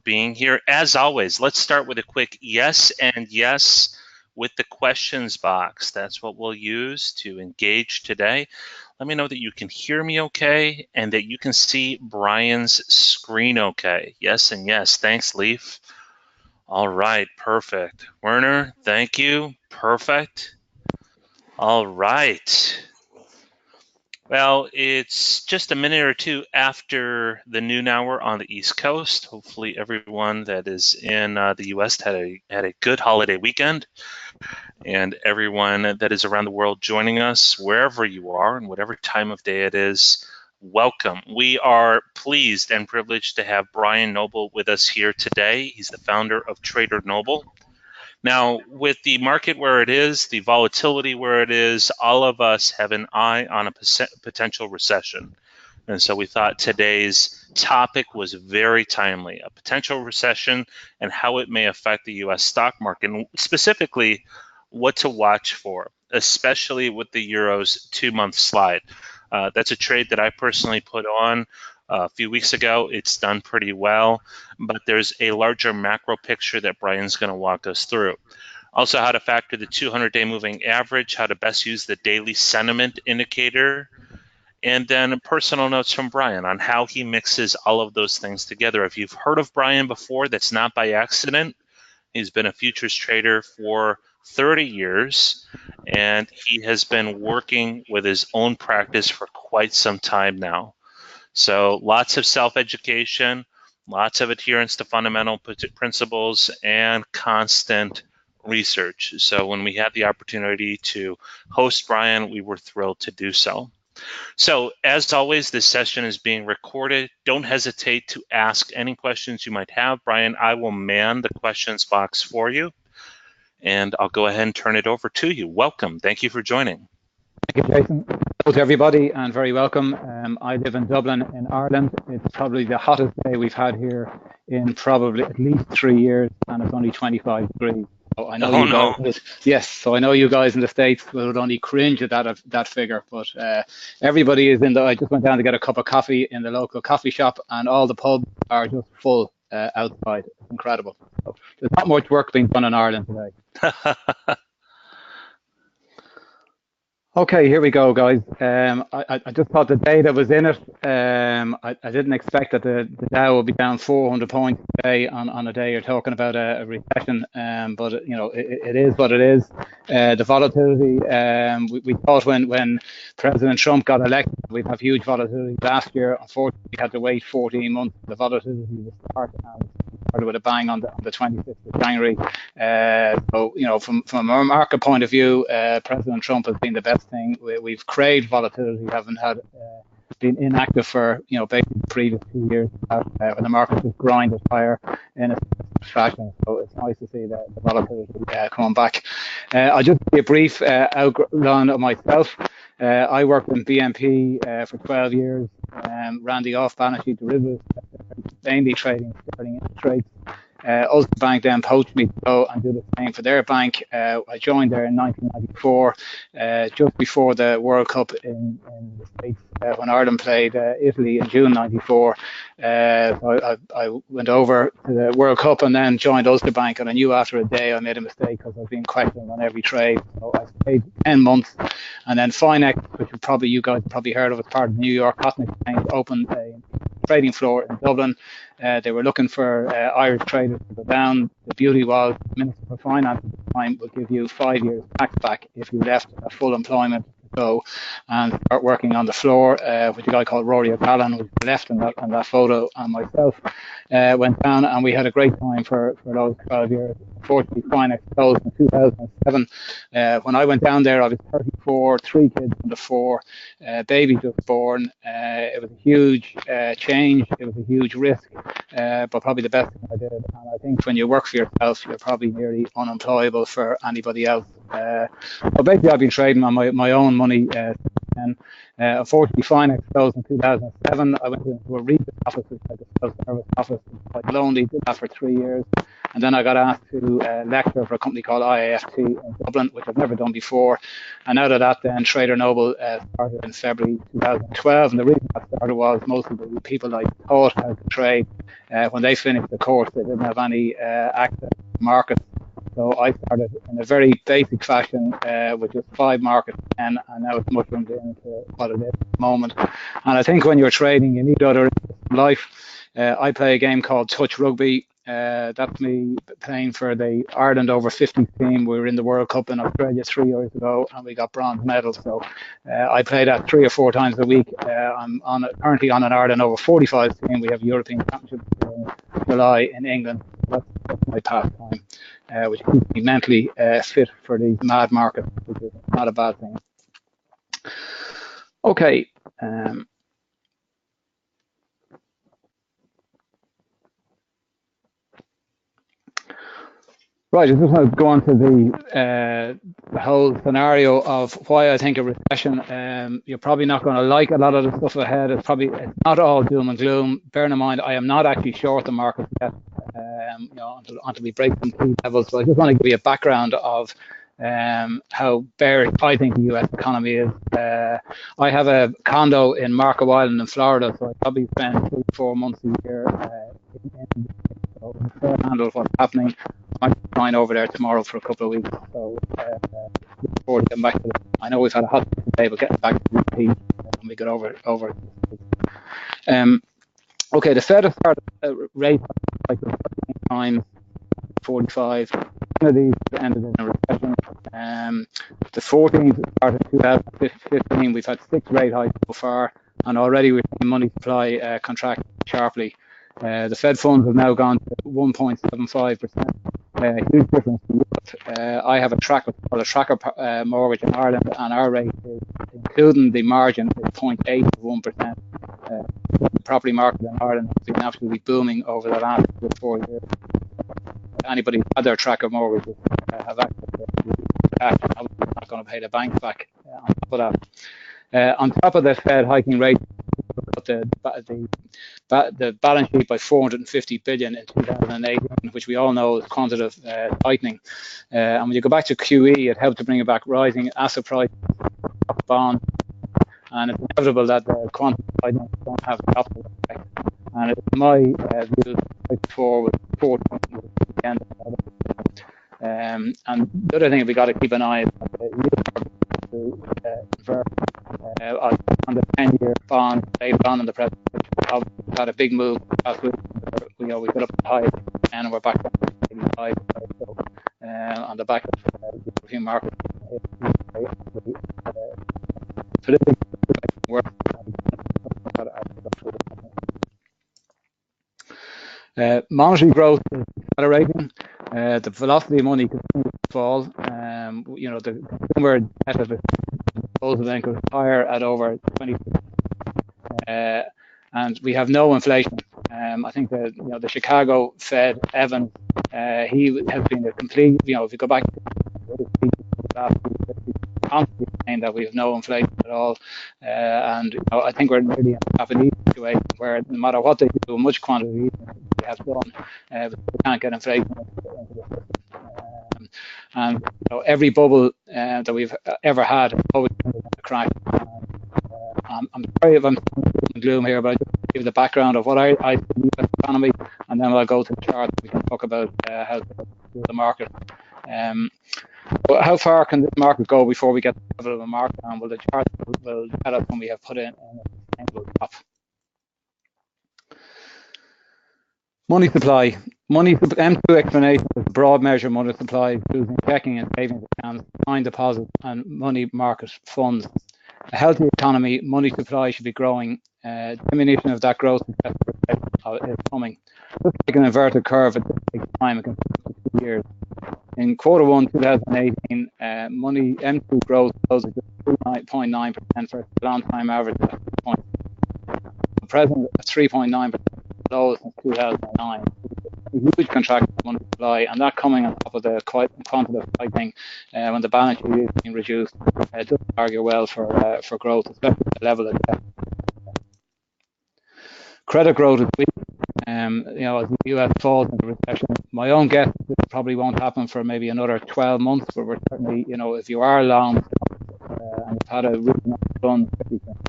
being here. As always, let's start with a quick yes and yes with the questions box. That's what we'll use to engage today. Let me know that you can hear me okay and that you can see Brian's screen okay. Yes and yes. Thanks, Leaf. All right, perfect. Werner, thank you. Perfect. All right. Well, it's just a minute or two after the noon hour on the East Coast. Hopefully everyone that is in the U.S. had a good holiday weekend, and everyone that is around the world joining us, wherever you are and whatever time of day it is, welcome. We are pleased and privileged to have Brian Noble with us here today. He's the founder of Tradernoble. Now, with the market where it is, the volatility where it is, all of us have an eye on a potential recession. And so we thought today's topic was very timely, a potential recession and how it may affect the U.S. stock market, and specifically what to watch for, especially with the Euro's 2-month slide. That's a trade that I personally put on a few weeks ago. It's done pretty well, but there's a larger macro picture that Brian's going to walk us through. Also, how to factor the 200-day moving average, how to best use the daily sentiment indicator, and then personal notes from Brian on how he mixes all of those things together. If you've heard of Brian before, that's not by accident. He's been a futures trader for 30 years, and he has been working with his own practice for quite some time now. So lots of self-education, lots of adherence to fundamental principles, and constant research. So when we had the opportunity to host Brian, we were thrilled to do so. So as always, this session is being recorded. Don't hesitate to ask any questions you might have. Brian, I will man the questions box for you, and I'll go ahead and turn it over to you. Welcome. Thank you for joining. Thank you, Jason. Hello to everybody, and very welcome. I live in Dublin, in Ireland. It's probably the hottest day we've had here in probably at least 3 years, and it's only 25 degrees. So I know yes, so I know you guys in the States would only cringe at that figure, but everybody is in I just went down to get a cup of coffee in the local coffee shop, and all the pubs are just full outside. It's incredible. So there's not much work being done in Ireland today. Okay, here we go, guys. I just thought the data was in it. I didn't expect that the Dow would be down 400 points today on a day you're talking about a recession, but you know it is what it is. The volatility, we thought when President Trump got elected, we'd have huge volatility last year. Unfortunately, we had to wait 14 months for the volatility to start, and started with a bang on the 26th of January. So you know, from a market point of view, President Trump has been the best thing. We've craved volatility. We haven't had been inactive for basically the previous 2 years when the market just grinded higher in a fashion. So it's nice to see the volatility coming back. I'll just give a brief outline of myself. I worked in BNP for 12 years, ran the off-balance sheet derivatives, mainly trading sterling interest rates. Ulster Bank then poached me to go and do the same for their bank. I joined there in 1994, just before the World Cup in the States, when Ireland played Italy in June '94. I went over to the World Cup and then joined Ulster Bank, and I knew after a day I made a mistake because I was being questioned on every trade. So I stayed 10 months, and then Finex, which you guys probably heard of as part of the New York Cotton Exchange, opened a trading floor in Dublin. They were looking for Irish traders to go down. The beauty was the Minister for Finance at the time would give you 5 years tax back if you left a full employment to go and start working on the floor, with a guy called Rory O'Callaghan, who was left in that photo, and myself went down, and we had a great time for those 12 years. Unfortunately, Finex closed in 2007. When I went down there, I was 34, 3 kids under 4, baby just born. It was a huge change. It was a huge risk, but probably the best thing I did. And I think when you work for yourself, you're probably nearly unemployable for anybody else. But basically, I've been trading on my own money 2010. Unfortunately, Finex closed in 2007. I went into a regional office, like a self-service office, quite lonely, did that for 3 years. And then I got asked to lecture for a company called IAFT in Dublin, which I've never done before. And out of that, then Tradernoble started in February 2012. And the reason that started was most of the people I taught how to trade, when they finished the course, they didn't have any access to markets. So I started in a very basic fashion with just 5 markets, and now it's mushroomed into what it is at the moment. And I think when you're trading, you need other interests in life. I play a game called touch rugby. That's me playing for the Ireland over 50 team. We were in the World Cup in Australia 3 years ago, and we got bronze medals. So I play that 3 or 4 times a week. I'm currently on an Ireland over 45 team. We have European Championships in July in England. That's my pastime, which keeps me mentally fit for these mad markets, which is not a bad thing. Okay. Right, I just want to go on to the whole scenario of why I think a recession. You're probably not going to like a lot of the stuff ahead. It's not all doom and gloom. Bearing in mind, I am not actually short the market yet, until we break some key levels. So I just want to give you a background of how bearish I think the US economy is. I have a condo in Marco Island in Florida, so I probably spend 3 or 4 months a year so handle what's happening. I'm flying over there tomorrow for a couple of weeks, so look forward to getting back to it. I know we've had a hot day, but getting back to the when we get over. Okay, the Fed has started rate like 13 times, 45. One of these ended in a recession. The 14th started 2015. We've had 6 rate hikes so far, and already we're seeing money supply contract sharply. The Fed funds have now gone to 1.75%. Huge difference to Europe. I have a tracker mortgage in Ireland, and our rate is, including the margin, is 0.81%. The property market in Ireland has been absolutely booming over the last 4 years. Anybody who had their tracker mortgages have access to cash. I'm not going to pay the banks back on top of that. On top of the Fed hiking rate, the balance sheet by 450 billion in 2018, which we all know is quantitative tightening. And when you go back to QE, it helped to bring about rising asset prices, bonds, and it's inevitable that the quantitative tightening don't have the opposite effect. And it's my view before with 4 the end of it. And the other thing we got to keep an eye on on the 10-year bond later on in the presentation. We've had a big move last week. We got up the high and we're back down to the high. So on the back of the European market, monetary growth is accelerating. The velocity of money continues to fall. The consumer debt of the disposable income is higher at over 20%, and we have no inflation. I think that the Chicago Fed Evans, he has been a complete. If you go back to his speech last week, constantly saying that we have no inflation at all, and I think we're really in a Japanese situation where no matter what they do, much quantity they have done, we can't get inflation into the system. And every bubble that we've ever had has always been a crack. I'm sorry if I'm gloom here, but I just give the background of what I see in the economy, and then I'll go to the chart. We can talk about how to do the market. But how far can this market go before we get to the level of a market? And well, the chart will tell us when we have put in a sustainable top. Money supply. M2 explanation is a broad measure of money supply, including checking and savings accounts, time deposits, and money market funds. A healthy economy, money supply should be growing. Diminution of that growth is coming. Just like an inverted curve, it takes time. It can take 2 years. In Q1 2018, money M2 growth closed at just 3.9% versus the long-time average at 2 Present at 3.9%, lowest since 2009. A huge contraction of under supply, and that coming on top of the quantitative tightening when the balance sheet is being reduced, doesn't argue well for growth, especially at the level of debt. Credit growth is weak. As the US falls into recession, my own guess is this probably won't happen for maybe another 12 months, but we're certainly, if you are long and you've had a reasonable run,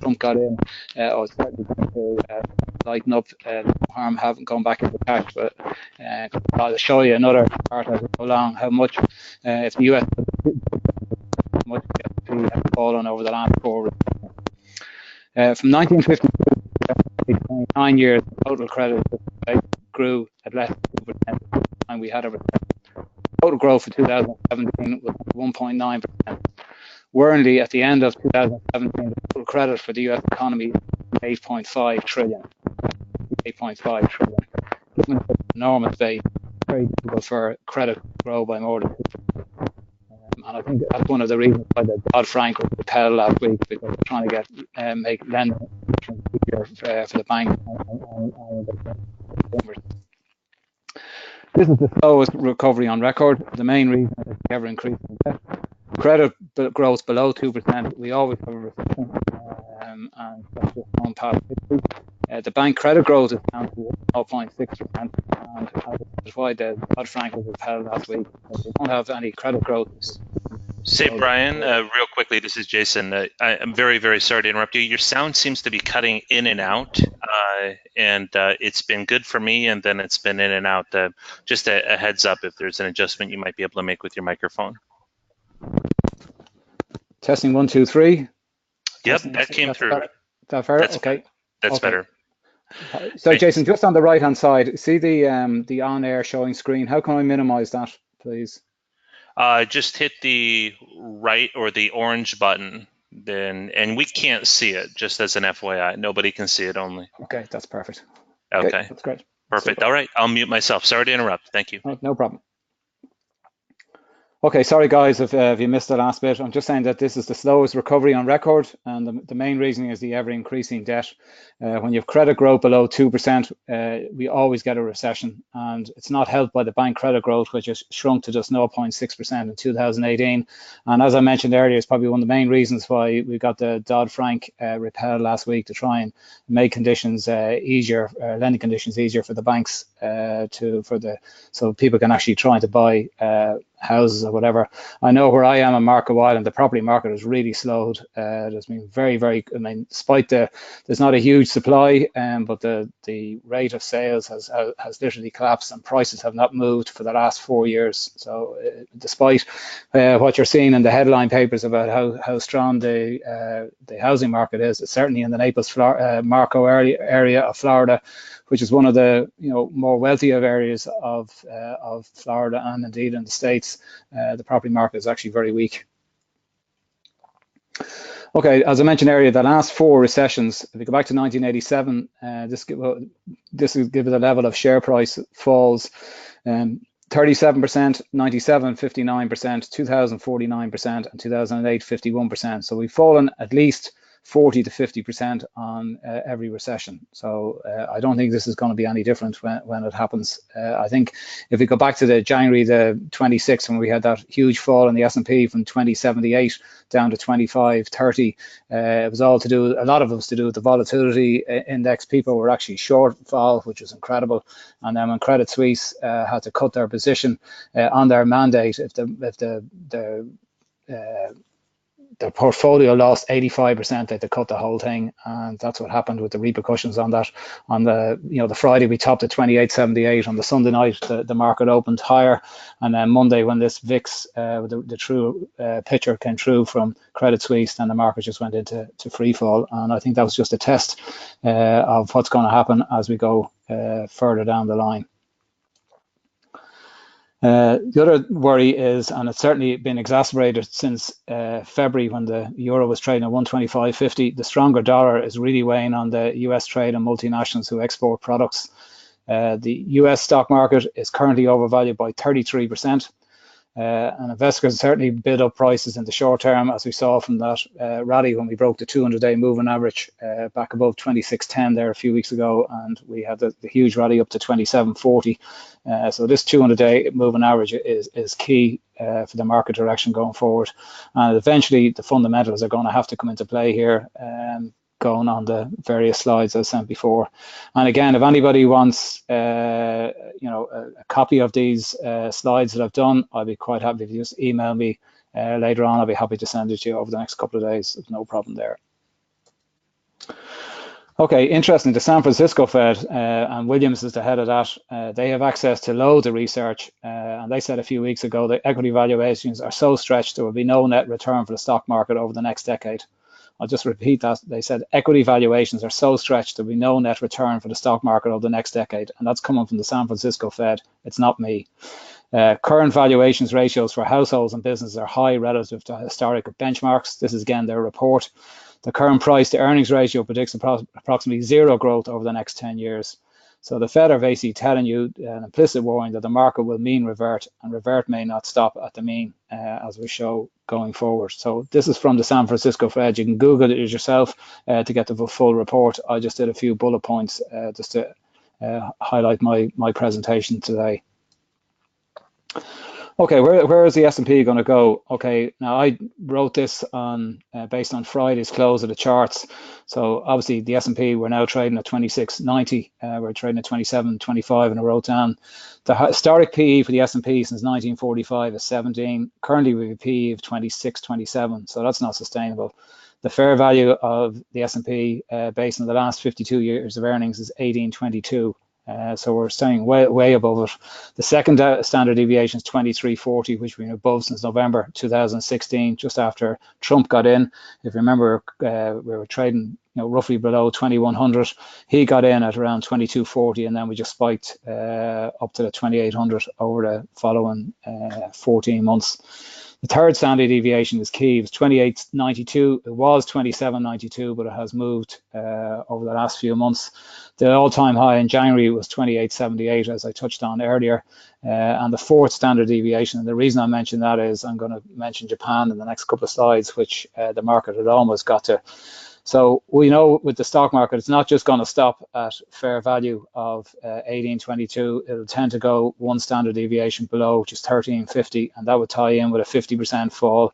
Trump got in, or certainly going to lighten up, no harm having gone back into cash, but I'll show you another chart as we go along, how much, if the US much has fallen over the last 4 from 1952 to 29 years, total credit grew at less than 2%, and we had a recession. Total growth for 2017 was 1.9%. Worryingly, at the end of 2017, the total credit for the US economy was 8.5 trillion. 8.5 trillion. Given the enormous base, it's very difficult for credit to grow by more than 2%. And I think that's one of the reasons why the Dodd-Frank was upheld last week, because they're trying to make lending easier for the banks and the consumers. This is the slowest recovery on record. The main reason is the ever-increasing debt. Credit growth below 2%. We always have a recession, and that's just gone past history. The bank credit growth is down to 0.6%, and that's why the Dodd-Frank was upheld last week. We don't have any credit growth. Say, Brian, real quickly, this is Jason. I'm very, very sorry to interrupt you. Your sound seems to be cutting in and out, and it's been good for me, and then it's been in and out. Just a heads up if there's an adjustment you might be able to make with your microphone. Testing 1, 2, 3. Yep, that came through. Is that fair? Okay. That's better. So, Jason, just on the right-hand side, see the on-air showing screen. How can I minimize that, please? Just hit the right or the orange button, and we can't see it, just as an FYI. Nobody can see it only. Okay, that's perfect. Okay. That's great. Perfect. Super. All right, I'll mute myself. Sorry to interrupt. Thank you. No problem. Okay, sorry guys if you missed the last bit. I'm just saying that this is the slowest recovery on record, and the main reason is the ever-increasing debt. When you have credit growth below 2%, we always get a recession, and it's not helped by the bank credit growth, which has shrunk to just 0.6% in 2018. And as I mentioned earlier, it's probably one of the main reasons why we got the Dodd-Frank repealed last week, to try and make conditions easier, lending conditions easier for the banks, so people can actually try to buy houses or whatever. I know where I am in Marco Island, the property market has really slowed. There's been despite there's not a huge supply, but the rate of sales has literally collapsed, and prices have not moved for the last 4 years. So despite what you're seeing in the headline papers about how strong the housing market is, it's certainly in the Naples, Marco area of Florida, which is one of the more wealthier areas of Florida and indeed in the States. The property market is actually very weak. Okay, as I mentioned earlier, the last 4 recessions, if we go back to 1987, this will give it a level of share price falls. 37%, 97, 59%, 2000, 49%, and 2008, 51%. So we've fallen at least 40 to 50% on every recession. So I don't think this is going to be any different when it happens. I think if we go back to the January the 26th, when we had that huge fall in the S&P from 2078 down to 2530, it was all to do, a lot of it was to do with the volatility index. People were actually short vol, which was incredible. And then when Credit Suisse had to cut their position on their mandate, if the portfolio lost 85%, they had to cut the whole thing, and that's what happened with the repercussions on that. On the Friday we topped at 28.78. On the Sunday night the market opened higher, and then Monday when this VIX the true picture came through from Credit Suisse, then the market just went into free fall. And I think that was just a test of what's going to happen as we go further down the line. The other worry is, and it's certainly been exacerbated since February when the euro was trading at 125.50, the stronger dollar is really weighing on the US trade and multinationals who export products. The US stock market is currently overvalued by 33%. And investors certainly bid up prices in the short term, as we saw from that rally when we broke the 200-day moving average back above 26.10 there a few weeks ago, and we had the huge rally up to 27.40. So this 200-day moving average is key for the market direction going forward. And eventually the fundamentals are going to have to come into play here, going on the various slides I sent before. And again, if anybody wants a copy of these slides that I've done, I'd be quite happy if you just email me later on. I'll be happy to send it to you over the next couple of days. There's no problem there. Okay, interesting. The San Francisco Fed, and Williams is the head of that. They have access to loads of research, and they said a few weeks ago that equity valuations are so stretched there will be no net return for the stock market over the next decade. I'll just repeat that. They said equity valuations are so stretched there will be no net return for the stock market over the next decade, and that's coming from the San Francisco Fed. It's not me. Current valuations ratios for households and businesses are high relative to historic benchmarks. This is again their report. The current price to earnings ratio predicts approximately zero growth over the next 10 years. So the Fed are basically telling you an implicit warning that the market will mean revert, and revert may not stop at the mean, as we show going forward. So this is from the San Francisco Fed. You can Google it yourself to get the full report. I just did a few bullet points just to highlight my presentation today. Okay, where is the S&P going to go? Okay, now I wrote this on based on Friday's close of the charts. So obviously the S&P, we're now trading at 26.90. We're trading at 27.25, and I wrote down the historic PE for the S&P since 1945 is 17. Currently we have a PE of 26.27, so that's not sustainable. The fair value of the S&P based on the last 52 years of earnings is 1822. So we're staying way above it. The second standard deviation is 2340, which we've been above since November 2016, just after Trump got in. If you remember, we were trading roughly below 2100. He got in at around 2240, and then we just spiked up to the 2800 over the following 14 months. The third standard deviation is key. It was 2892. It was 2792, but it has moved over the last few months. The all-time high in January was 2878, as I touched on earlier. And the fourth standard deviation, and the reason I mention that is I'm going to mention Japan in the next couple of slides, which the market had almost got to. So we know with the stock market, it's not just going to stop at fair value of 1822. It'll tend to go one standard deviation below, which is 1350, and that would tie in with a 50% fall,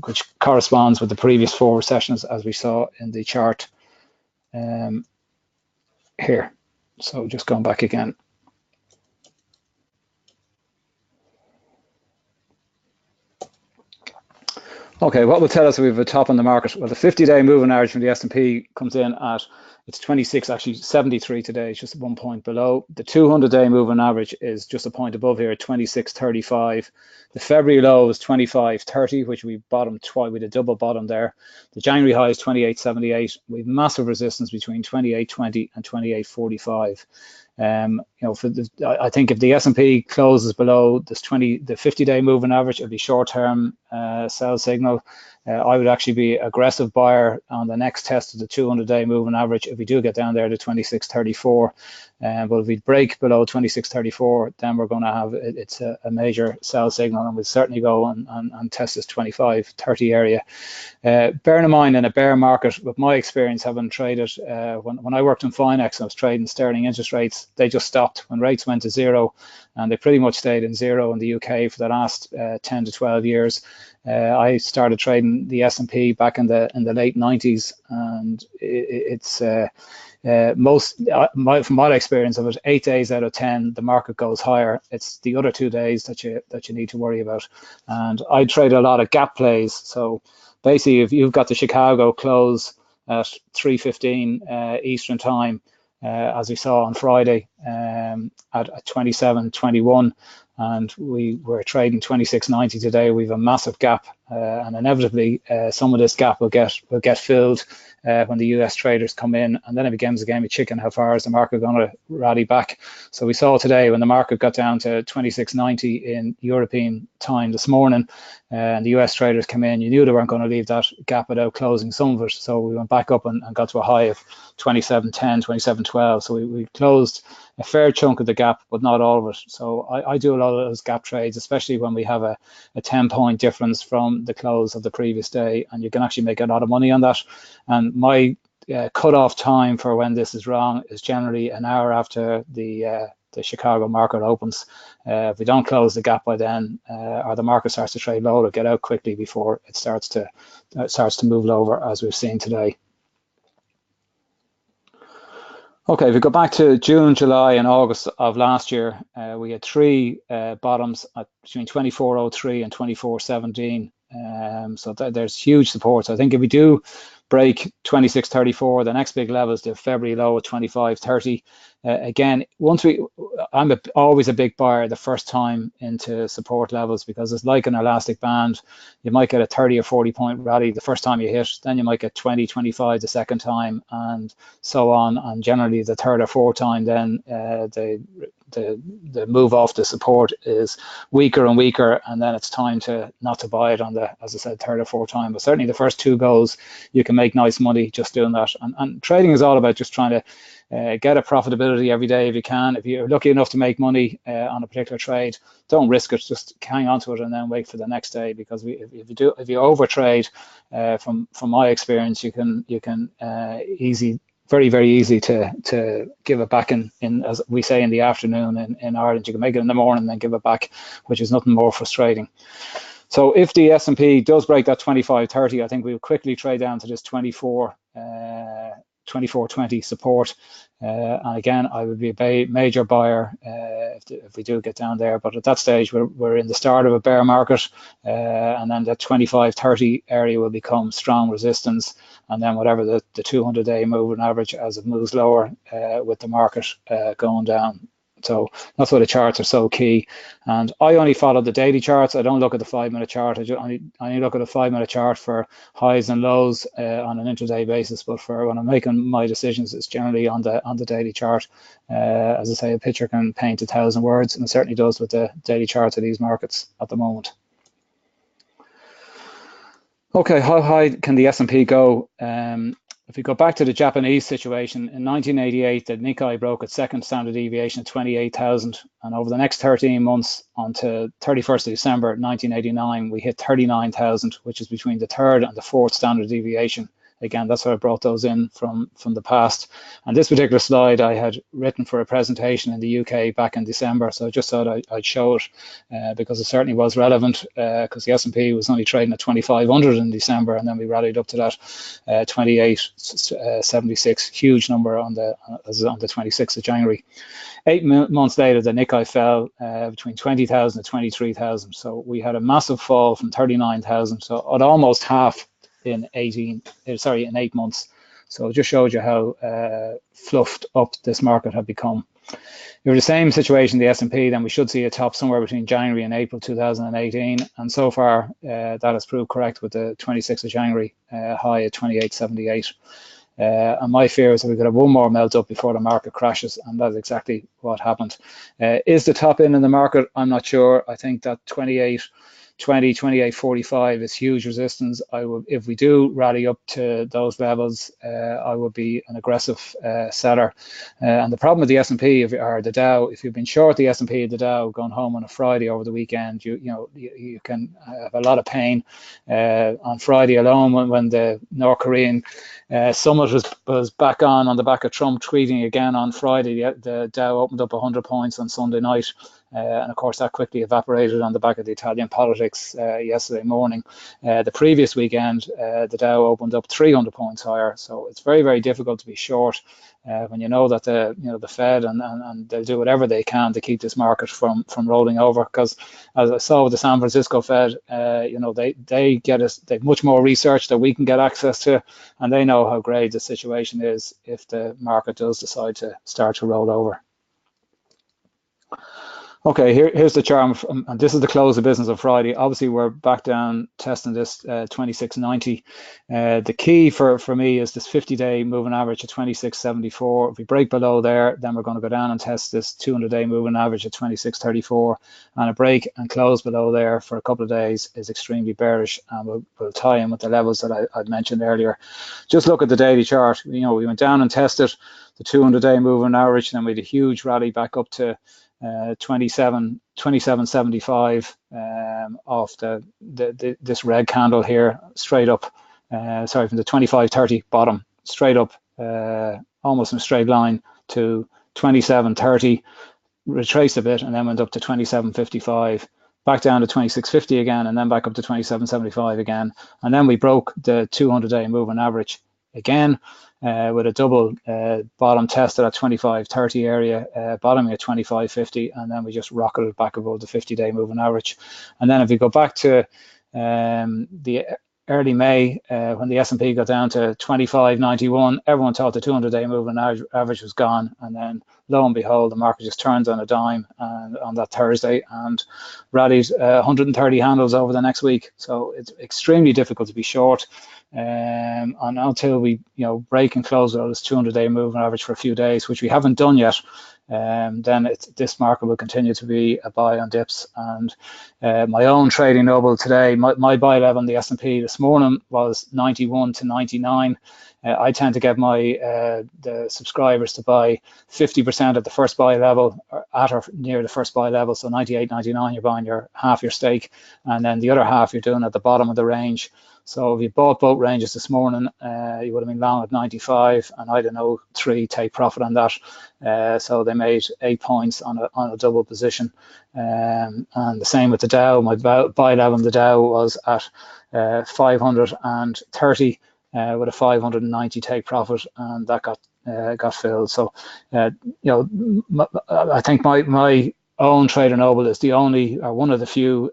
which corresponds with the previous 4 recessions, as we saw in the chart here. So just going back again. Okay, what will tell us if we have a top on the market? Well, the 50-day moving average from the S&P comes in at, it's 26, actually 73 today, it's just 1 point below. The 200-day moving average is just a point above here at 26.35. The February low is 25.30, which we bottomed twice, we did a double bottom there. The January high is 28.78. We have massive resistance between 28.20 and 28.45. I think if the S&P closes below this the 50-day moving average, it'll be short-term sell signal. I would actually be aggressive buyer on the next test of the 200-day moving average if we do get down there to 26.34. But if we break below 26.34, then we're going to have it's a major sell signal, and we'll certainly go and test this 25.30 area. Bearing in mind, in a bear market, with my experience having traded, when I worked in Finex, I was trading sterling interest rates. They just stopped when rates went to zero, and they pretty much stayed in zero in the UK for the last 10 to 12 years. I started trading the S&P back in the late 90s, and it's from my experience of it, 8 days out of 10 the market goes higher. It's the other 2 days that you need to worry about. And I trade a lot of gap plays. So basically, if you've got the Chicago close at 3:15 Eastern time, as we saw on Friday at 27.21, and we were trading 26.90 today, we have a massive gap, and inevitably some of this gap will get filled when the US traders come in, and then it becomes a game of chicken. How far is the market going to rally back? So we saw today when the market got down to 26.90 in European time this morning, and the US traders came in, you knew they weren't going to leave that gap without closing some of it. So we went back up and got to a high of 27.10, 27.12. So we closed a fair chunk of the gap, but not all of it. So I do a lot of those gap trades, especially when we have a 10-point difference from the close of the previous day, and you can actually make a lot of money on that. And my cut-off time for when this is wrong is generally an hour after the Chicago market opens. If we don't close the gap by then, or the market starts to trade lower, get out quickly before it starts to move lower, as we've seen today. Okay, if we go back to June, July, and August of last year, we had three bottoms at between 24.03 and 24.17. So there's huge support. So I think if we do break 26.34, the next big level is the February low at 25.30. Again, I'm always a big buyer the first time into support levels, because it's like an elastic band. You might get a 30 or 40 point rally the first time you hit, then you might get 20, 25 the second time, and so on. And generally the third or fourth time, then the move off the support is weaker and weaker, and then it's time to not to buy it on the, as I said, third or fourth time. But certainly the first two goes, you can make nice money just doing that. And trading is all about just trying to get a profitability every day if you can. If you're lucky enough to make money on a particular trade, don't risk it. Just hang on to it and then wait for the next day. Because if you over trade, from my experience, you can very, very easy to give it back in, as we say, in the afternoon in Ireland. You can make it in the morning and then give it back, which is nothing more frustrating. So if the S&P does break that 25.30, I think we'll quickly trade down to this 24.20 support. And again, I would be a major buyer if we do get down there. But at that stage, we're in the start of a bear market, and then that 25.30 area will become strong resistance, and then whatever the 200-day moving average as it moves lower with the market going down. So that's why the charts are so key. And I only follow the daily charts. I don't look at the 5-minute chart. I only look at a 5-minute chart for highs and lows on an intraday basis. But for when I'm making my decisions, it's generally on the daily chart. As I say, a picture can paint 1,000 words, and it certainly does with the daily charts of these markets at the moment. Okay, how high can the S&P go? If we go back to the Japanese situation, in 1988, the Nikkei broke its second standard deviation of 28,000. And over the next 13 months, onto 31st of December 1989, we hit 39,000, which is between the third and the fourth standard deviation. Again, that's why I brought those in from the past. And this particular slide I had written for a presentation in the UK back in December. So I just thought I'd show it because it certainly was relevant, because the S&P was only trading at 2,500 in December, and then we rallied up to that 28.76, huge number on the 26th of January. 8 months later, the Nikkei fell between 20,000 and 23,000. So we had a massive fall from 39,000, so at almost half in 8 months. So it just showed you how fluffed up this market had become. If we're the same situation, the S&P, then we should see a top somewhere between January and April 2018. And so far, that has proved correct with the 26th of January high at 28.78. And my fear is that we could have one more melt up before the market crashes, and that's exactly what happened. Is the top in the market? I'm not sure. I think that 28.20, 28.45 is huge resistance. If we do rally up to those levels, I would be an aggressive seller. And the problem with the S&P or the Dow, if you've been short the S&P or the Dow going home on a Friday over the weekend, you can have a lot of pain. On Friday alone, when the North Korean summit was back on the back of Trump tweeting again on Friday, the Dow opened up 100 points on Sunday night. And of course, that quickly evaporated on the back of the Italian politics yesterday morning. The previous weekend, the Dow opened up 300 points higher. So it's very, very difficult to be short when you know that the Fed and they'll do whatever they can to keep this market from rolling over. Because as I saw with the San Francisco Fed, they've much more research that we can get access to, and they know how grave the situation is if the market does decide to start to roll over. Okay, here's the charm, and this is the close of business on Friday. Obviously, we're back down testing this 26.90. The key for me is this 50-day moving average at 26.74. If we break below there, then we're going to go down and test this 200-day moving average at 26.34. And a break and close below there for a couple of days is extremely bearish, and we'll tie in with the levels that I'd mentioned earlier. Just look at the daily chart. We went down and tested the 200-day moving average, and then we had a huge rally back up to 27.75 off this red candle here, straight up. Sorry, from the 25.30 bottom, straight up, almost in a straight line to 27.30, retraced a bit, and then went up to 27.55. Back down to 26.50 again, and then back up to 27.75 again. And then we broke the 200-day moving average again, with a double bottom tested at 25.30 area, bottoming at 25.50, and then we just rocketed back above the 50-day moving average. And then if we go back to the early May, when the S&P got down to 25.91, everyone thought the 200-day moving average was gone, and then lo and behold, the market just turned on a dime on that Thursday and rallied 130 handles over the next week. So it's extremely difficult to be short. And until we break and close out this 200-day moving average for a few days, which we haven't done yet, then this market will continue to be a buy on dips. And my own Tradernoble today, my buy level on the S&P this morning was 91 to 99. I tend to get the subscribers to buy 50% at the first buy level, or at or near the first buy level. So 98, 99, you're buying half your stake, and then the other half you're doing at the bottom of the range. So if you bought both ranges this morning, you would have been long at 95, and I don't know, 3 take profit on that. So they made 8 points on a double position. And the same with the Dow. My buy level in the Dow was at 530 with a 590 take profit, and that got filled. So I think my own Tradernoble is the only, or one of the few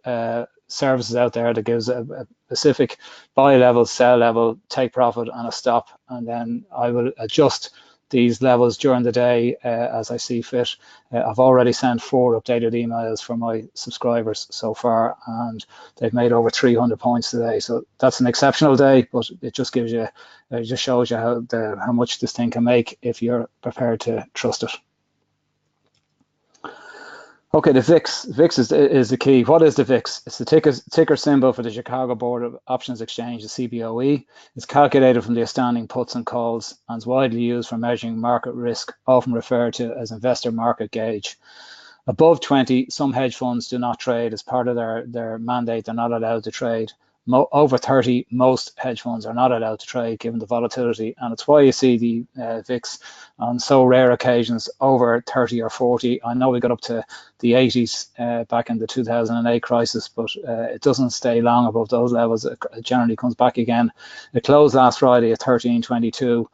services out there that gives a specific buy level, sell level, take profit, and a stop, and then I will adjust these levels during the day as I see fit. I've already sent 4 updated emails for my subscribers so far, and they've made over 300 points today. So that's an exceptional day, but it just shows you how much this thing can make if you're prepared to trust it. Okay, the VIX. VIX is the key. What is the VIX? It's the ticker symbol for the Chicago Board of Options Exchange, the CBOE. It's calculated from the outstanding puts and calls, and is widely used for measuring market risk, often referred to as investor market gauge. Above 20, some hedge funds do not trade. As part of their mandate, they're not allowed to trade. Over 30, most hedge funds are not allowed to trade given the volatility, and it's why you see the VIX on so rare occasions over 30 or 40. I know we got up to the 80s back in the 2008 crisis, but it doesn't stay long above those levels. It generally comes back again. It closed last Friday at 13.22.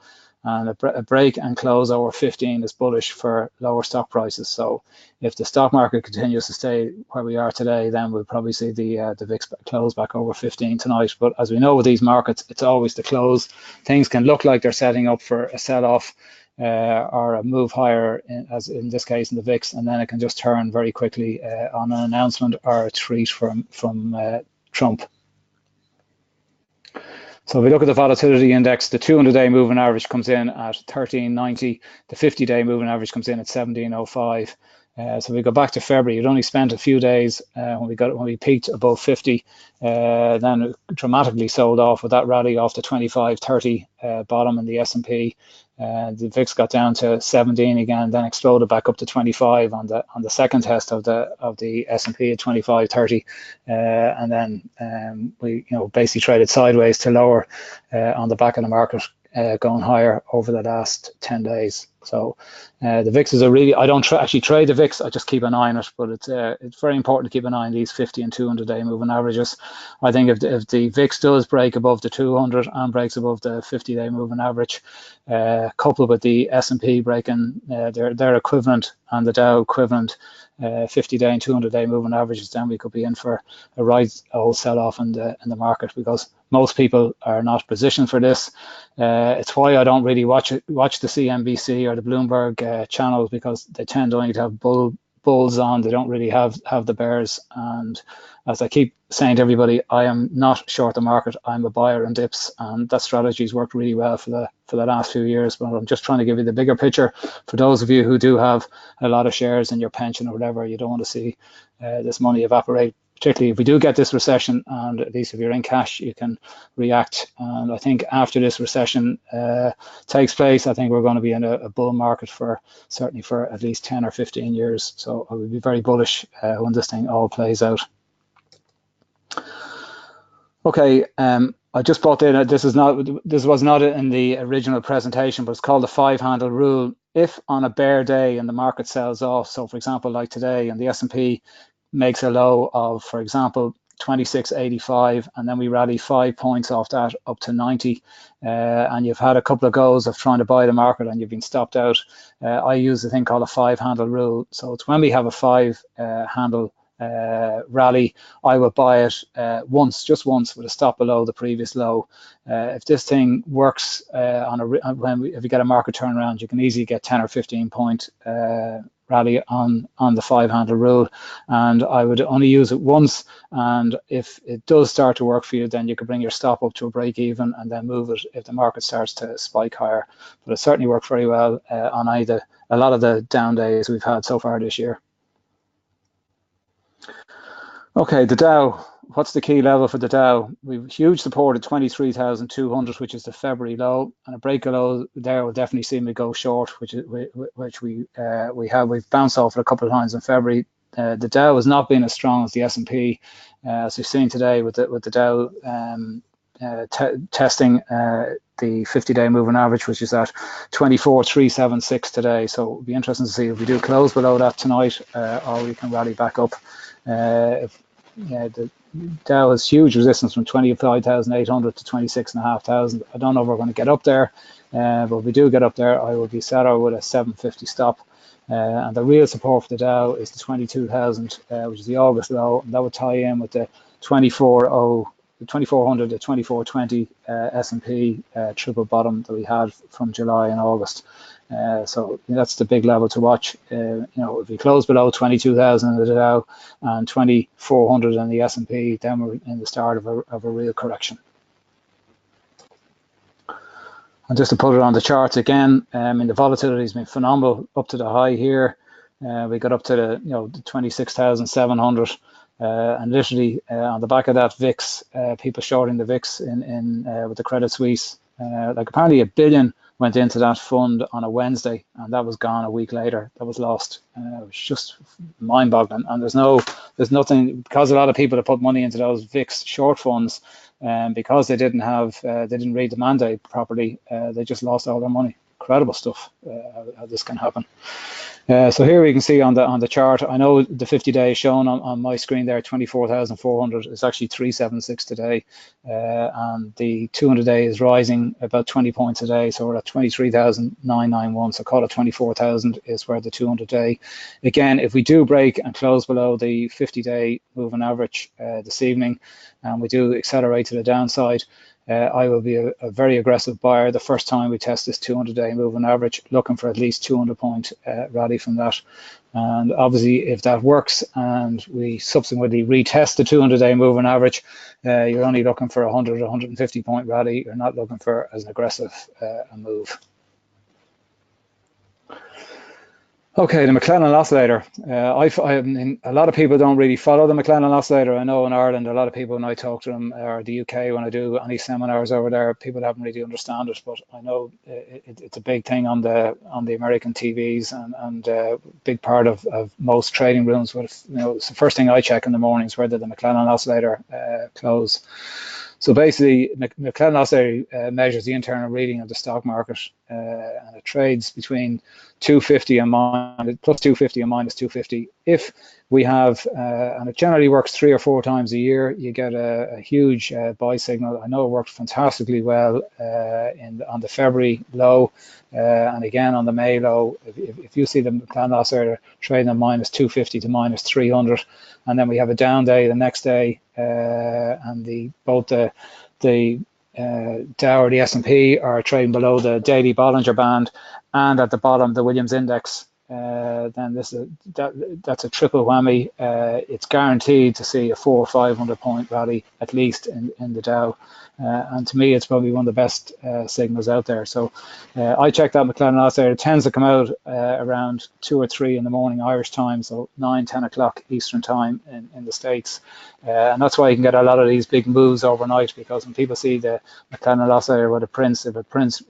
And a break and close over 15 is bullish for lower stock prices. So if the stock market continues to stay where we are today, then we'll probably see the VIX close back over 15 tonight. But as we know with these markets, it's always the close. Things can look like they're setting up for a sell-off or a move higher, as in this case in the VIX, and then it can just turn very quickly on an announcement or a tweet from Trump. So if we look at the volatility index, the 200-day moving average comes in at 1390. The 50-day moving average comes in at 1705. So we go back to February. You'd only spent a few days when we peaked above 50. Then it dramatically sold off with that rally off the 25.30 bottom in the S&P. The VIX got down to 17 again, then exploded back up to 25 on the second test of the S&P at 25.30, and then we basically traded sideways to lower on the back of the market, going higher over the last 10 days. So the VIX is I don't actually trade the VIX, I just keep an eye on it, but it's very important to keep an eye on these 50 and 200-day moving averages. I think if the VIX does break above the 200 and breaks above the 50-day moving average, coupled with the S&P breaking their equivalent and the Dow equivalent 50-day and 200-day moving averages, then we could be in for a right old sell-off in the market, because most people are not positioned for this. It's why I don't really watch the CNBC or the Bloomberg channels, because they tend only to have bulls on. They don't really have the bears. And as I keep saying to everybody, I am not short the market. I'm a buyer in dips, and that strategy has worked really well for the last few years. But I'm just trying to give you the bigger picture for those of you who do have a lot of shares in your pension or whatever. You don't want to see this money evaporate, particularly if we do get this recession, and at least if you're in cash, you can react. And I think after this recession takes place, I think we're going to be in a bull market certainly for at least 10 or 15 years. So I would be very bullish when this thing all plays out. Okay, I just brought in, this was not in the original presentation, but it's called the 5-handle rule. If on a bear day and the market sells off, so for example, like today, and the S&P makes a low of, for example, 26.85, and then we rally 5 points off that up to 90, and you've had a couple of goes of trying to buy the market and you've been stopped out, I use a thing called a 5-handle rule. So it's when we have a 5-handle rally, I will buy it just once with a stop below the previous low. If this thing works if you get a market turnaround, you can easily get 10 or 15 point rally on the 5-handle rule, and I would only use it once. And if it does start to work for you, then you could bring your stop up to a break even and then move it if the market starts to spike higher. But it certainly worked very well on a lot of the down days we've had so far this year. Okay, the Dow. What's the key level for the Dow? We've huge support at 23,200, which is the February low, and a break below there will definitely see me go short, which we have. We've bounced off it a couple of times in February. The Dow has not been as strong as the S&P, as we've seen today with the Dow testing the 50-day moving average, which is at 24,376 today. So it'll be interesting to see if we do close below that tonight, or we can rally back up. The Dow has huge resistance from 25,800 to 26,500. I don't know if we're going to get up there, but if we do get up there, I will be set out with a 750 stop. And the real support for the Dow is the 22,000, which is the August low, and that would tie in with the 2400 to 2420 S&P triple bottom that we had from July and August. So that's the big level to watch. If we close below 22,000 in the Dow and 2400 in the S&P, then we're in the start of a real correction. And just to put it on the charts again, the volatility has been phenomenal up to the high here. We got up to the 26,700. And literally on the back of that VIX, people shorting the VIX with the Credit Suisse. Apparently $1 billion went into that fund on a Wednesday, and that was gone a week later. That was lost. It was just mind-boggling. And there's nothing, because a lot of people have put money into those VIX short funds, because they didn't read the mandate properly, they just lost all their money. Incredible stuff, how this can happen. So here we can see on the chart, I know the 50-day is shown on my screen there, 24,400. It's actually 376 today, and the 200-day is rising about 20 points a day, so we're at 23,991. So call it 24,000 is where the 200-day. Again, if we do break and close below the 50-day moving average this evening, and we do accelerate to the downside, I will be a very aggressive buyer the first time we test this 200-day moving average, looking for at least 200-point rally from that. And obviously, if that works and we subsequently retest the 200-day moving average, you're only looking for 100 or 150-point rally. You're not looking for as an aggressive a move. Okay, the McClellan Oscillator. A lot of people don't really follow the McClellan Oscillator. I know in Ireland, a lot of people, when I talk to them, or the UK, when I do any seminars over there, people haven't really understand it. But I know it's a big thing on the American TVs, and a big part of most trading rooms. But it's the first thing I check in the mornings, whether the McClellan Oscillator close. So basically, McClellan Oscillator measures the internal reading of the stock market, and it trades between 250 and plus 250 and minus 250. If we have, and it generally works 3 or 4 times a year, you get a huge buy signal. I know it worked fantastically well on the February low, and again on the May low. If you see the McClellan Oscillator trading at minus 250 to minus 300, and then we have a down day the next day, and both the Dow or the S&P are trading below the daily Bollinger Band, and at the bottom the Williams Index then that's a triple whammy. It's guaranteed to see a 400 or 500 point rally at least in the Dow. And to me, it's probably one of the best signals out there. So I checked out McClellan Oscillator. It tends to come out around 2 or 3 in the morning Irish time, so 9, 10 o'clock Eastern time in the States. And that's why you can get a lot of these big moves overnight, because when people see the McClellan Oscillator with if it prints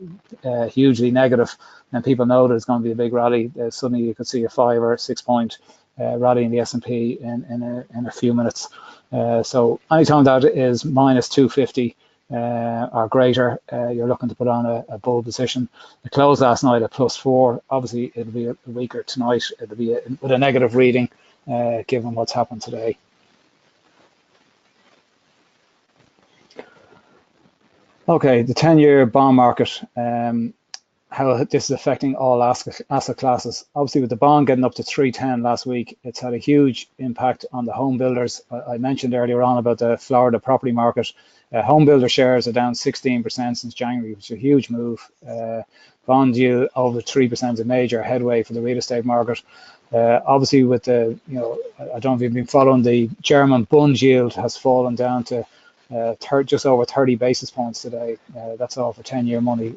hugely negative, and people know there's going to be a big rally, suddenly you could see a 5 or 6 point rally in the S&P in a few minutes. So anytime that is minus 250 or greater, you're looking to put on a bull position. The close last night at +4. Obviously, it'll be weaker tonight. It'll be with a negative reading, given what's happened today. Okay, the 10-year bond market. How this is affecting all asset classes. Obviously, with the bond getting up to 310 last week, it's had a huge impact on the home builders. I mentioned earlier on about the Florida property market. Home builder shares are down 16% since January, which is a huge move. Bond yield over 3% is a major headway for the real estate market. Obviously, with the, I don't know if you've been following, the German bond yield has fallen down to just over 30 basis points today. That's all for 10-year money,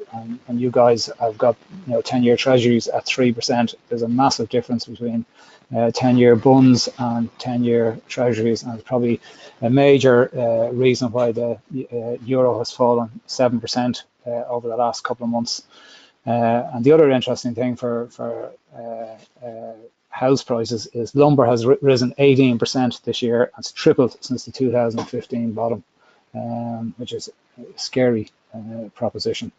and you guys have got 10-year treasuries at 3%. There's a massive difference between 10-year bonds and 10-year treasuries, and it's probably a major reason why the euro has fallen 7% over the last couple of months. And the other interesting thing for house prices is lumber has risen 18% this year. It's tripled since the 2015 bottom. Which is a scary proposition.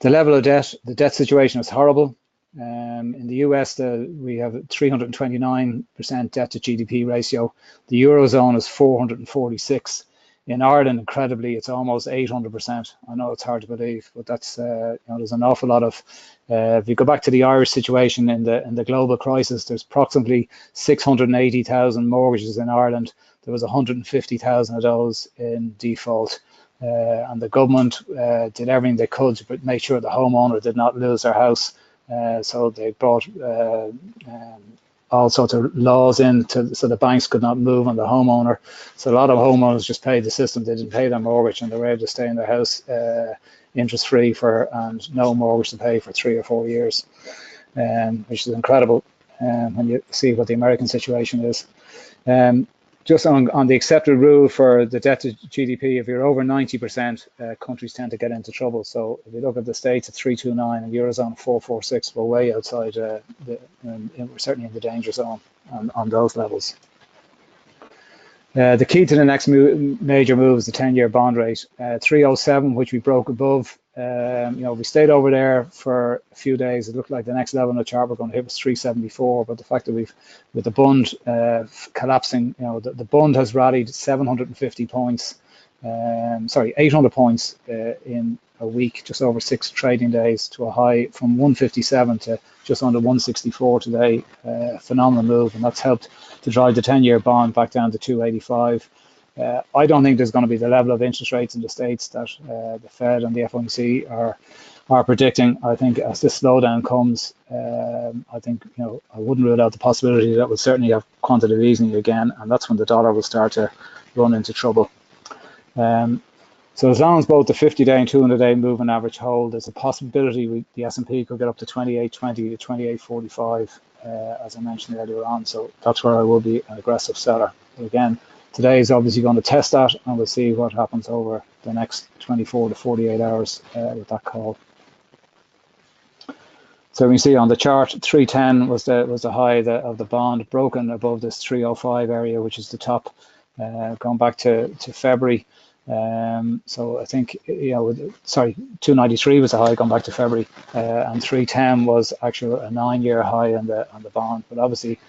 The level of debt, the debt situation is horrible. In the US, we have a 329% debt to GDP ratio. The Eurozone is 446. In Ireland, incredibly, it's almost 800%. I know it's hard to believe, but that's there's an awful lot of. If you go back to the Irish situation in the global crisis, there's approximately 680,000 mortgages in Ireland. There was 150,000 of those in default, and the government did everything they could to make sure the homeowner did not lose their house. So they brought all sorts of laws in so the banks could not move on the homeowner. So a lot of homeowners just paid the system. They didn't pay their mortgage, and they were able to stay in their house interest-free and no mortgage to pay for 3 or 4 years, which is incredible when you see what the American situation is. Just on the accepted rule for the debt to GDP, if you're over 90%, countries tend to get into trouble. So if you look at the States at 329 and Eurozone 446, we're way outside, we're certainly in the danger zone on those levels. The key to the next major move is the 10-year bond rate, 307, which we broke above. We stayed over there for a few days. It looked like the next level on the chart we're going to hit was 374, but the fact that with the bund collapsing, the bund has rallied 750 points, 800 points in a week, just over 6 trading days, to a high from 157 to just under 164 today. Phenomenal move, and that's helped to drive the 10-year bond back down to 285. I don't think there's going to be the level of interest rates in the States that the Fed and the FOMC are predicting. I think as this slowdown comes, I think I wouldn't rule out the possibility that we'll certainly have quantitative easing again, and that's when the dollar will start to run into trouble. So as long as both the 50-day and 200-day moving average hold, there's a possibility the S&P could get up to 2820 to 2845, as I mentioned earlier on. So that's where I will be an aggressive seller. But again, today is obviously going to test that, and we'll see what happens over the next 24 to 48 hours with that call. So we see on the chart, 310 was the high of the bond, broken above this 305 area, which is the top, going back to February. So I think 293 was the high going back to February, and 310 was actually a 9-year high on the bond. But obviously,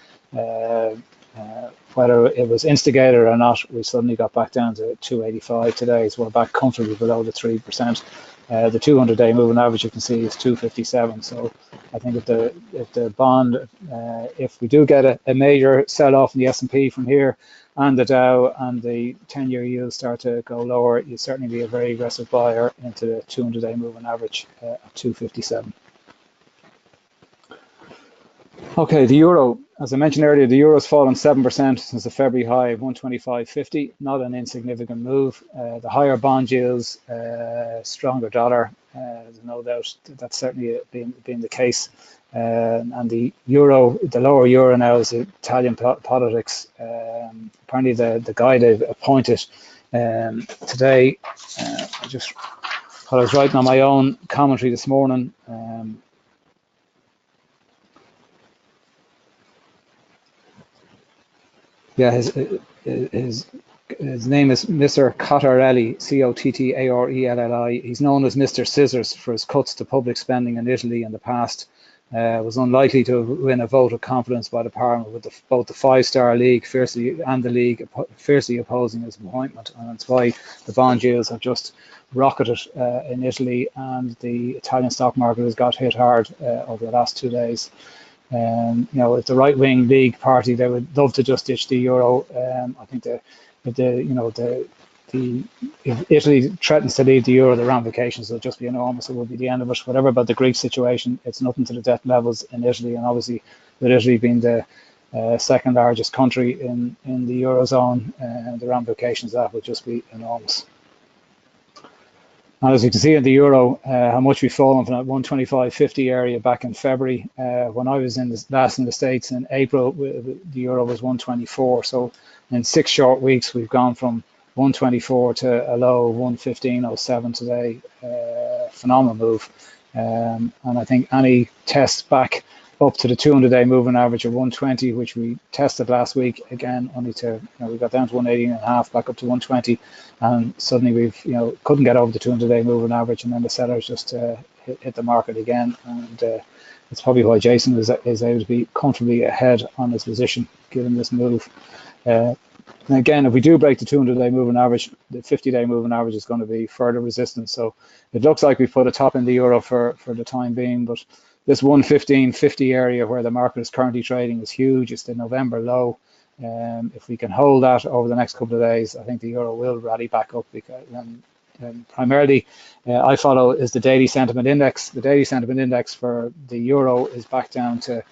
whether it was instigated or not, we suddenly got back down to 285 today, so we're back comfortably below the 3%. The 200-day moving average, you can see, is 257. So I think if the bond, if we do get a major sell-off in the S&P from here, and the Dow and the 10-year yields start to go lower, you'd certainly be a very aggressive buyer into the 200-day moving average at 257. Okay, the euro, as I mentioned earlier, the euro's fallen 7% since the February high of 125.50. Not an insignificant move. The higher bond yields, stronger dollar, there's no doubt that's certainly been the case. And the euro, the lower euro now is Italian politics. Apparently, the guy they appointed today, I just while I was writing on my own commentary this morning. Yeah, his name is Mr. Cottarelli, Cottarelli. He's known as Mr. Scissors for his cuts to public spending in Italy in the past. Was unlikely to win a vote of confidence by the Parliament, with both the Five-Star League and the League fiercely opposing his appointment. And that's why the bond yields have just rocketed in Italy, and the Italian stock market has got hit hard over the last 2 days. If the right-wing League party, they would love to just ditch the euro. I think if Italy threatens to leave the euro, the ramifications will just be enormous. It will be the end of it. Whatever about the Greek situation, it's nothing to the debt levels in Italy, and obviously with Italy being the second largest country in the eurozone, the ramifications of that would just be enormous. And as you can see in the euro, how much we've fallen from that 125.50 area back in February. When I was last in the States in April, the euro was 124. So in 6 short weeks, we've gone from 124 to a low of 115.07 today. Phenomenal move. And I think any test back up to the 200-day moving average of 120, which we tested last week again, only to we got down to 118.5, back up to 120, and suddenly we've couldn't get over the 200-day moving average, and then the sellers just hit the market again, and it's probably why Jason is able to be comfortably ahead on his position given this move. And again, if we do break the 200-day moving average, the 50-day moving average is going to be further resistance. So it looks like we've put a top in the euro for the time being, but this 115.50 area where the market is currently trading is huge. It's the November low. If we can hold that over the next couple of days, I think the euro will rally back up, because primarily I follow is the daily sentiment index. The daily sentiment index for the euro is back down to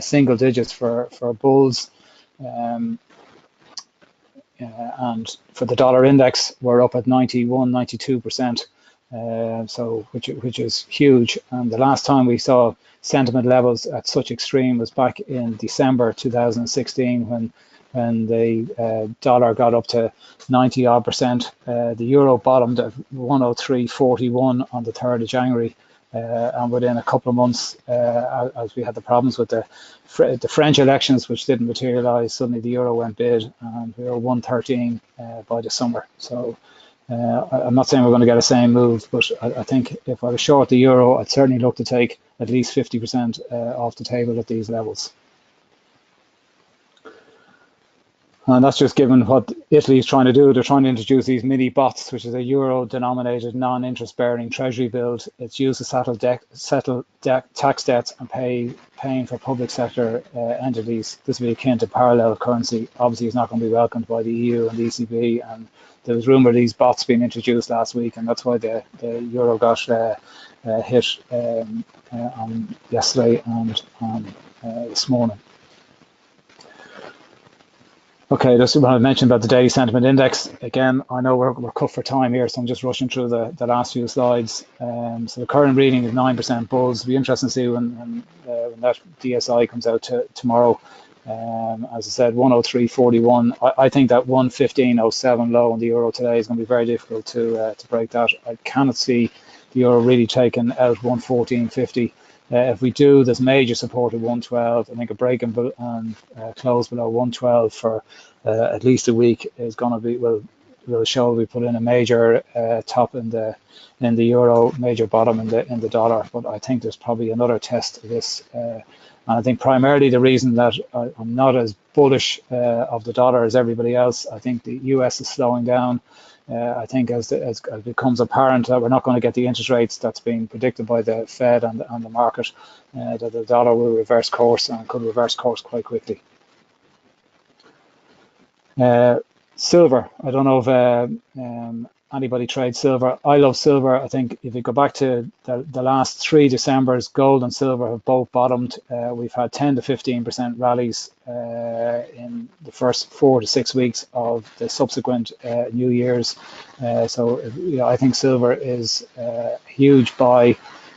single digits for bulls. And for the dollar index, we're up at 91, 92%. So which is huge. And the last time we saw sentiment levels at such extreme was back in December 2016, when the dollar got up to 90 odd percent. The euro bottomed at 103.41 on the 3rd of January. And within a couple of months, as we had the problems with the French elections, which didn't materialize, suddenly the euro went bid, and we were 113 by the summer. So I'm not saying we're going to get the same move, but I think if I was short the euro, I'd certainly look to take at least 50% off the table at these levels. And that's just given what Italy is trying to do. They're trying to introduce these mini bots, which is a euro-denominated non-interest-bearing treasury bill. It's used to settle tax debts and paying for public sector entities. This will be akin to parallel currency. Obviously, it's not going to be welcomed by the EU and the ECB. And there was rumour of these bots being introduced last week, and that's why the euro got hit on yesterday and this morning. Okay, just what I mentioned about the daily sentiment index. Again, I know we're cut for time here, so I'm just rushing through the last few slides. So the current reading is 9% bulls. It'll be interesting to see when that DSI comes out tomorrow. As I said, 103.41. I think that 115.07 low on the euro today is going to be very difficult to break that. I cannot see the euro really taking out 114.50. If we do, there's major support at 112. I think a break and close below 112 for at least a week is going to be will show we put in a major top in the euro, major bottom in the dollar. But I think there's probably another test of this. And I think primarily the reason that I'm not as bullish of the dollar as everybody else, I think the US is slowing down. I think as it becomes apparent that we're not going to get the interest rates that's being predicted by the Fed and the market, that the dollar will reverse course, and could reverse course quite quickly. Silver, I don't know if anybody trades silver. I love silver. I think if you go back to the last 3 Decembers, gold and silver have both bottomed. We've had 10 to 15% rallies in the first 4 to 6 weeks of the subsequent New Year's. So I think silver is a huge buy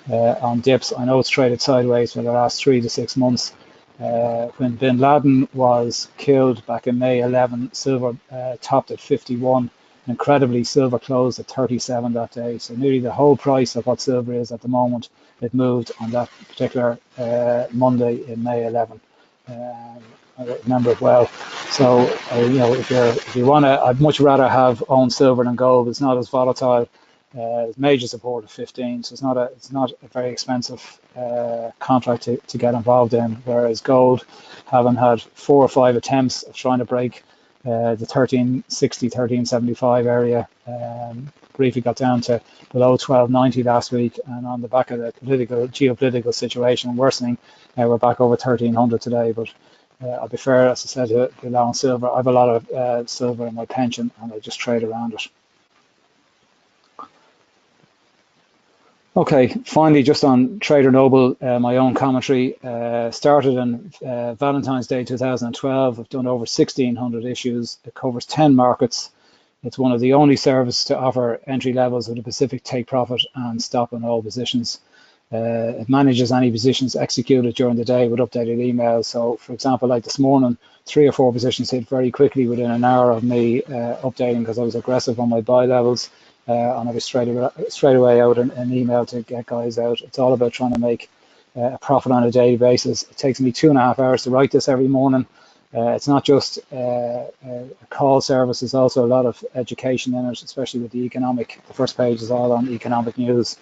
on dips. I know it's traded sideways for the last 3 to 6 months. When bin Laden was killed back in May 11, silver topped at 51. Incredibly, silver closed at 37 that day. So nearly the whole price of what silver is at the moment, it moved on that particular Monday in May 11. I remember it well. So if you want to, I'd much rather own silver than gold. It's not as volatile. Major support of 15, so it's not a very expensive contract to get involved in. Whereas gold, having had 4 or 5 attempts of trying to break the 1360, 1375 area, briefly got down to below 1290 last week, and on the back of the geopolitical situation worsening, we're back over 1300 today. But I'll be fair, as I said, to long silver. I have a lot of silver in my pension, and I just trade around it. Okay, finally, just on Tradernoble, my own commentary. Started on Valentine's Day 2012. I've done over 1,600 issues. It covers 10 markets. It's one of the only services to offer entry levels with a specific take profit and stop in all positions. It manages any positions executed during the day with updated emails. So, for example, like this morning, 3 or 4 positions hit very quickly within an hour of me updating because I was aggressive on my buy levels. And I was straight away out an email to get guys out. It's all about trying to make a profit on a daily basis. It takes me 2.5 hours to write this every morning. It's not just a call service. There's also a lot of education in it, especially with the first page is all on economic news.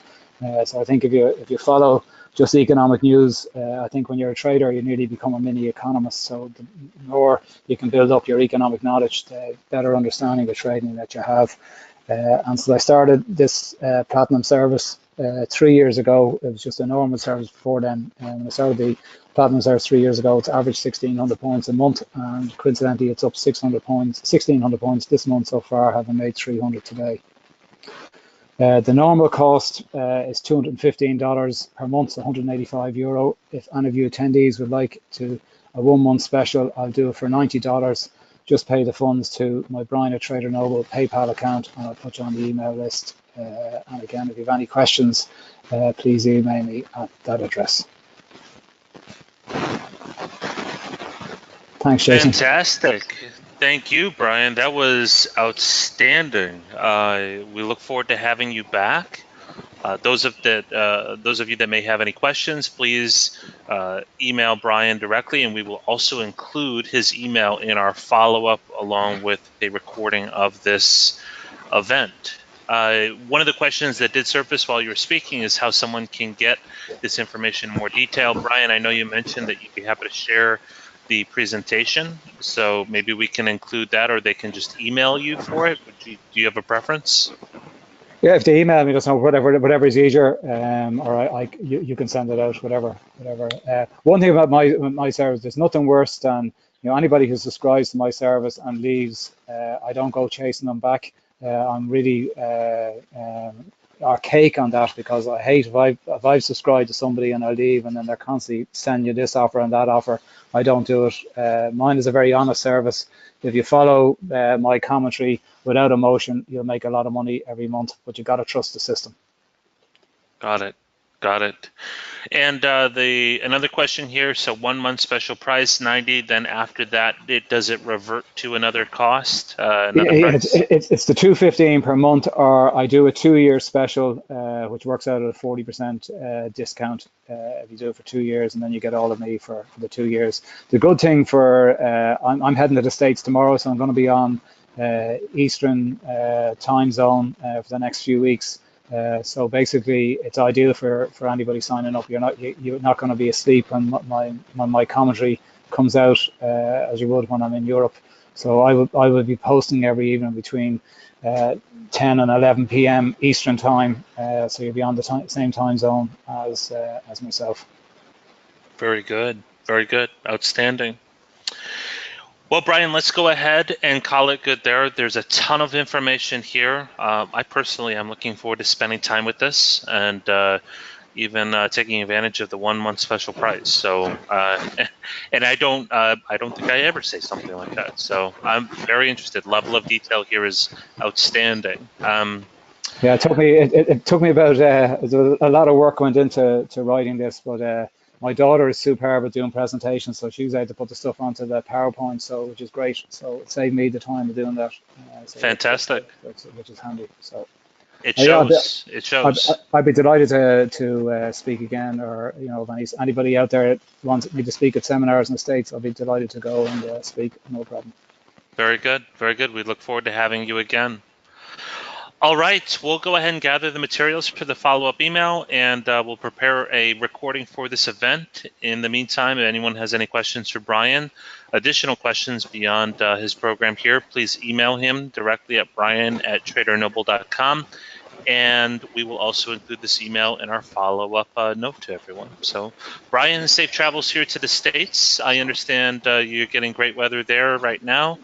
So I think if you follow just economic news, I think when you're a trader, you nearly become a mini economist. So the more you can build up your economic knowledge, the better understanding of trading that you have. And so I started this platinum service 3 years ago. It was just a normal service before then. And when I started the platinum service 3 years ago, it's averaged 1,600 points a month. And coincidentally, it's up 600 points, 1,600 points this month so far, having made 300 today. The normal cost is $215 per month, €185. If any of you attendees would like to a 1 month special, I'll do it for $90. Just pay the funds to my Brian at Tradernoble PayPal account, and I'll put you on the email list. And again, if you have any questions, please email me at that address. Thanks, Jason. Fantastic. Thank you, Brian. That was outstanding. We look forward to having you back. Those of you that may have any questions, please email Brian directly, and we will also include his email in our follow-up along with a recording of this event. One of the questions that did surface while you were speaking is how someone can get this information in more detail. Brian, I know you mentioned that you'd be happy to share the presentation, so maybe we can include that, or they can just email you for it. Do you have a preference? Yeah, if they email me, just know whatever is easier, or you can send it out, whatever. One thing about my service, there's nothing worse than anybody who subscribes to my service and leaves. I don't go chasing them back. I'm really archaic on that, because I hate if I've subscribed to somebody and I leave and then they're constantly sending you this offer and that offer. I don't do it. Mine is a very honest service. If you follow my commentary without emotion, you'll make a lot of money every month, but you got to trust the system. Got it. And another question here. So 1 month special price, 90. Then after that, does it revert to another cost? It's the $215 per month, or I do a 2-year special, which works out at a 40% discount if you do it for 2 years, and then you get all of me for the 2 years. The good thing I'm heading to the States tomorrow, so I'm going to be on Eastern time zone for the next few weeks. So basically, it's ideal for anybody signing up. You're not going to be asleep when my commentary comes out as you would when I'm in Europe. So I will be posting every evening between 10 and 11 p.m. Eastern time. So you'll be on the same time zone as myself. Very good. Outstanding. Well, Brian, let's go ahead and call it good there. There's a ton of information here. I personally am looking forward to spending time with this and even taking advantage of the 1 month special price. So, and I don't think I ever say something like that. So I'm very interested. Level of detail here is outstanding. Yeah, it took me about a lot of work went into writing this, but my daughter is superb at doing presentations, so she was able to put the stuff onto the PowerPoint, so which is great. So it saved me the time of doing that. So Fantastic. which is handy. So It yeah, shows. It shows. I'd be delighted to speak again, or if anybody out there wants me to speak at seminars in the States, I'll be delighted to go and speak. No problem. Very good. Very good. We look forward to having you again. All right, we'll go ahead and gather the materials for the follow-up email, and we'll prepare a recording for this event. In the meantime, if anyone has any questions for Brian, additional questions beyond his program here, please email him directly at brian@tradernoble.com, and we will also include this email in our follow-up note to everyone. So, Brian, safe travels here to the States. I understand you're getting great weather there right now.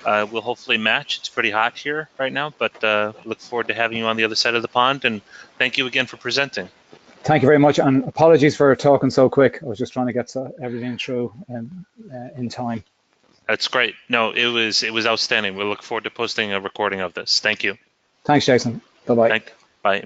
We'll hopefully match. It's pretty hot here right now, but look forward to having you on the other side of the pond. And thank you again for presenting. Thank you very much, and apologies for talking so quick. I was just trying to get everything through in time. That's great. No, it was outstanding. We look forward to posting a recording of this. Thank you. Thanks, Jason. Bye-bye. Bye.